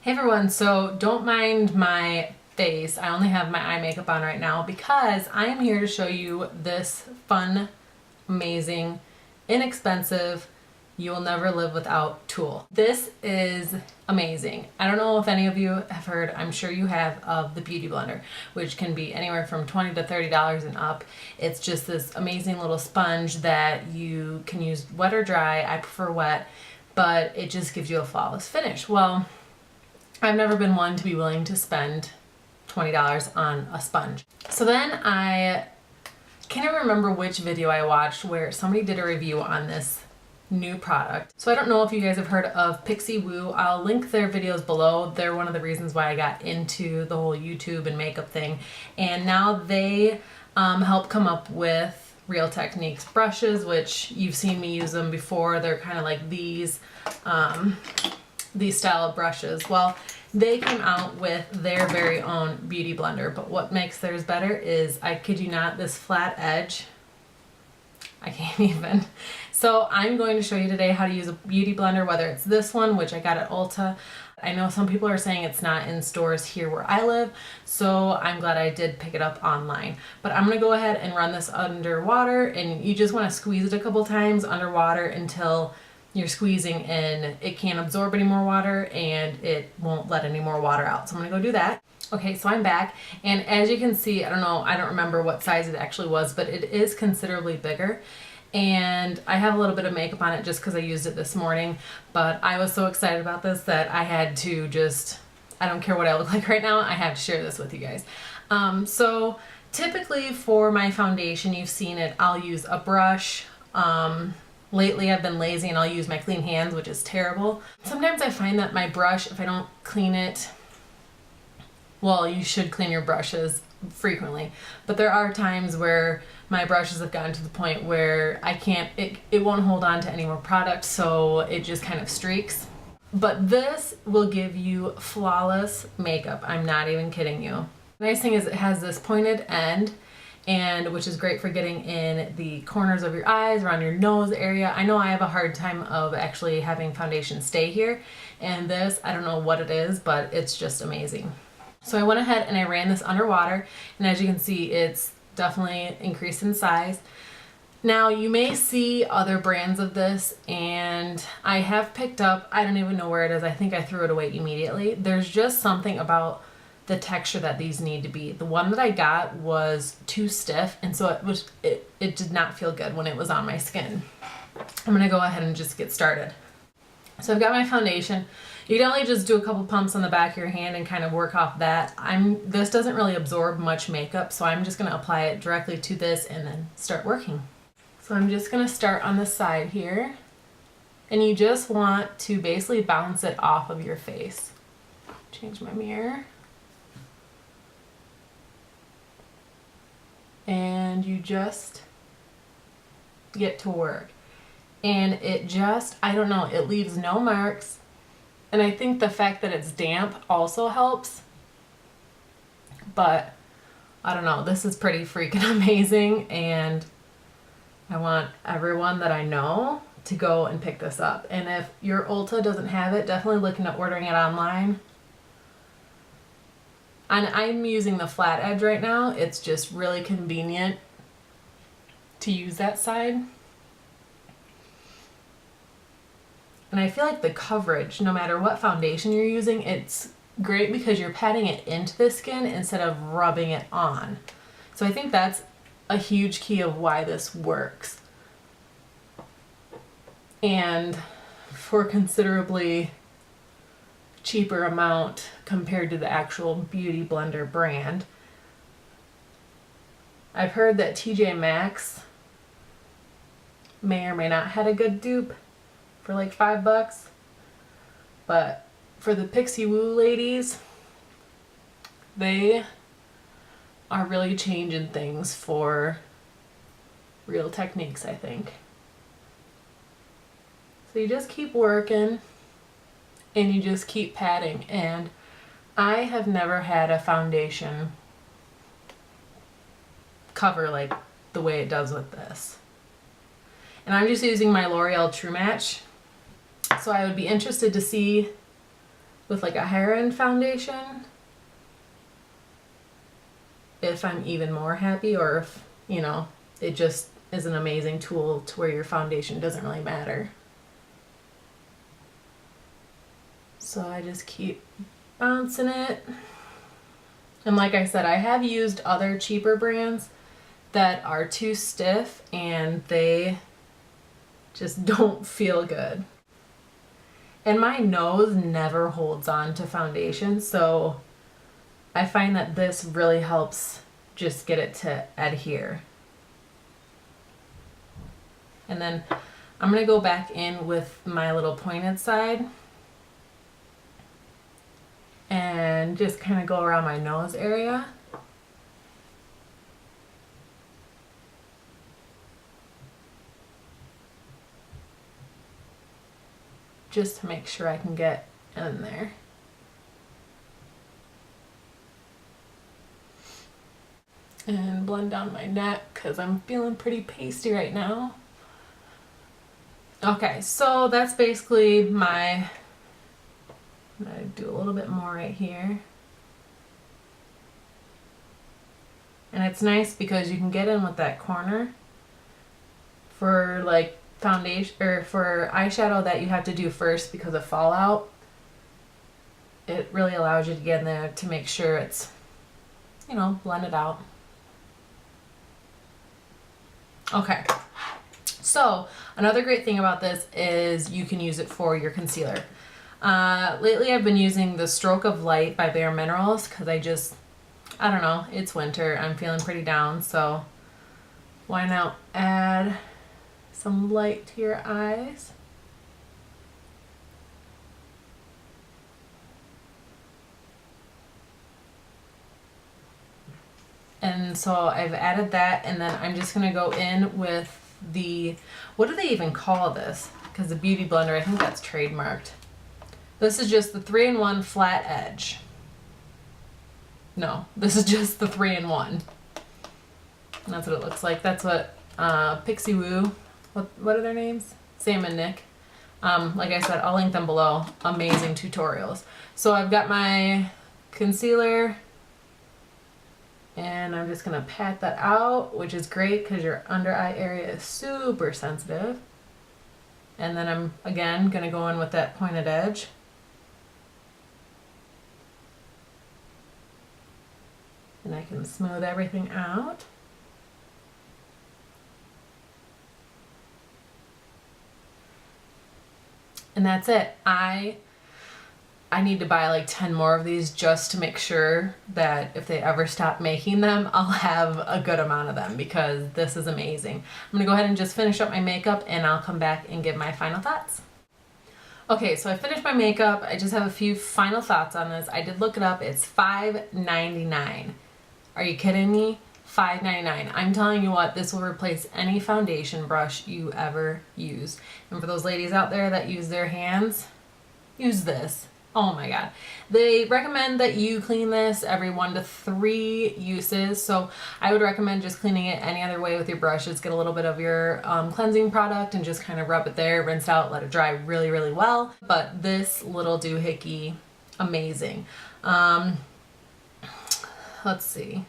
Hey everyone, so don't mind my face. I only have my eye makeup on right now because I am here to show you this fun, amazing, inexpensive, you will never live without tool. This is amazing. I don't know if any of you have heard, I'm sure you have, of the Beauty Blender, which can be anywhere from $20 to $30 and up. It's just this amazing little sponge that you can use wet or dry. I prefer wet, but it just gives you a flawless finish. Well, I've never been one to be willing to spend $20 on a sponge. So then I can't even remember which video I watched where somebody did a review on this new product. So I don't know if you guys have heard of Pixie Woo. I'll link their videos below. They're one of the reasons why I got into the whole YouTube and makeup thing. And now they help come up with Real Techniques brushes, which you've seen me use them before. They're kind of like these style of brushes. Well, they came out with their very own beauty blender, but what makes theirs better is, I kid you not, this flat edge. I can't even. So I'm going to show you today how to use a beauty blender, whether it's this one, which I got at Ulta. I know some people are saying it's not in stores here where I live, so I'm glad I did pick it up online. But I'm gonna go ahead and run this underwater, and you just wanna squeeze it a couple times underwater until you're squeezing and it can't absorb any more water and it won't let any more water out. So I'm gonna go do that. Okay, so I'm back, and as you can see, I don't remember what size it actually was, but it is considerably bigger. And I have a little bit of makeup on it just because I used it this morning, but I was so excited about this that I had to just, I don't care what I look like right now, I have to share this with you guys. So typically for my foundation, you've seen it, I'll use a brush. Lately I've been lazy and I'll use my clean hands, which is terrible. Sometimes I find that my brush, if I don't clean it, well, you should clean your brushes frequently, but there are times where my brushes have gotten to the point where I can't, it won't hold on to any more product, so it just kind of streaks. But this will give you flawless makeup. I'm not even kidding you. The nice thing is it has this pointed end, and which is great for getting in the corners of your eyes, around your nose area. I know I have a hard time of actually having foundation stay here, and this, I don't know what it is, but it's just amazing. So I went ahead and I ran this underwater, and as you can see, it's definitely increased in size. Now you may see other brands of this, and I have picked up, I don't even know where it is, I think I threw it away immediately. There's just something about the texture that these need to be. The one that I got was too stiff, and so it did not feel good when it was on my skin. I'm gonna go ahead and just get started. So I've got my foundation. You can only just do a couple pumps on the back of your hand and kind of work off that. This doesn't really absorb much makeup, so I'm just gonna apply it directly to this and then start working. So I'm just gonna start on the side here, and you just want to basically bounce it off of your face. Change my mirror. And you just get to work. And it just, I don't know, it leaves no marks. And I think the fact that it's damp also helps. But I don't know, this is pretty freaking amazing, and I want everyone that I know to go and pick this up. And if your Ulta doesn't have it, definitely look into ordering it online. And I'm using the flat edge right now. It's just really convenient to use that side. And I feel like the coverage, no matter what foundation you're using, it's great because you're patting it into the skin instead of rubbing it on. So I think that's a huge key of why this works. And for considerably cheaper amount compared to the actual Beauty Blender brand. I've heard that TJ Maxx may or may not had a good dupe for like $5, but for the Pixie Woo ladies, they are really changing things for Real Techniques, I think. So you just keep working and you just keep patting, and I have never had a foundation cover like the way it does with this. And I'm just using my L'Oreal True Match, so I would be interested to see with like a higher end foundation if I'm even more happy, or if, you know, it just is an amazing tool to where your foundation doesn't really matter. So I just keep bouncing it. And like I said, I have used other cheaper brands that are too stiff and they just don't feel good. And my nose never holds on to foundation, so I find that this really helps just get it to adhere. And then I'm going to go back in with my little pointed side and just kind of go around my nose area. Just to make sure I can get in there. And blend down my neck because I'm feeling pretty pasty right now. Okay, so that's basically my, I'm gonna do a little bit more right here. And it's nice because you can get in with that corner for like foundation or for eyeshadow that you have to do first because of fallout. It really allows you to get in there to make sure it's, you know, blended out. Okay, so another great thing about this is you can use it for your concealer. Lately I've been using the Stroke of Light by Bare Minerals because I don't know, it's winter, I'm feeling pretty down, so why not add some light to your eyes. And so I've added that, and then I'm just gonna go in with the, what do they even call this? Because the Beauty Blender, I think that's trademarked. This is just the 3-in-1 flat edge. No, this is just the 3-in-1. And that's what it looks like. That's what Pixie Woo, what are their names? Sam and Nick. Like I said, I'll link them below. Amazing tutorials. So I've got my concealer, and I'm just gonna pat that out, which is great because your under eye area is super sensitive. And then I'm again gonna go in with that pointed edge. And I can smooth everything out. And that's it. I need to buy like 10 more of these just to make sure that if they ever stop making them, I'll have a good amount of them because this is amazing. I'm gonna go ahead and just finish up my makeup and I'll come back and give my final thoughts. Okay, so I finished my makeup. I just have a few final thoughts on this. I did look it up. It's $5.99. Are you kidding me? $5.99. I'm telling you what, this will replace any foundation brush you ever use. And for those ladies out there that use their hands, use this. Oh my god. They recommend that you clean this every 1 to 3 uses. So I would recommend just cleaning it any other way with your brushes. Get a little bit of your cleansing product and just kind of rub it there, rinse out, let it dry really, really well. But this little doohickey, amazing. Let's see.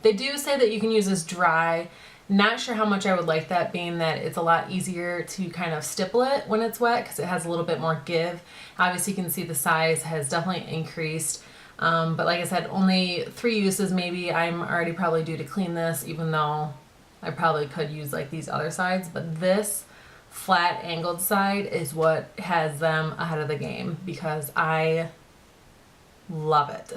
They do say that you can use this dry. Not sure how much I would like that, being that it's a lot easier to kind of stipple it when it's wet because it has a little bit more give. Obviously you can see the size has definitely increased. But like I said, only 3 uses maybe. I'm already probably due to clean this, even though I probably could use like these other sides. But this flat angled side is what has them ahead of the game because I love it.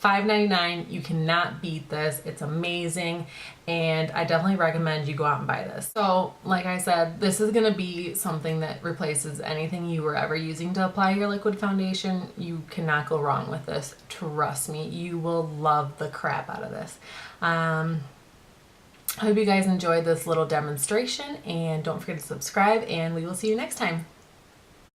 $5.99, you cannot beat this. It's amazing, and I definitely recommend you go out and buy this. So like I said, this is gonna be something that replaces anything you were ever using to apply your liquid foundation. You cannot go wrong with this. Trust me, you will love the crap out of this. I hope you guys enjoyed this little demonstration, and don't forget to subscribe, and we will see you next time.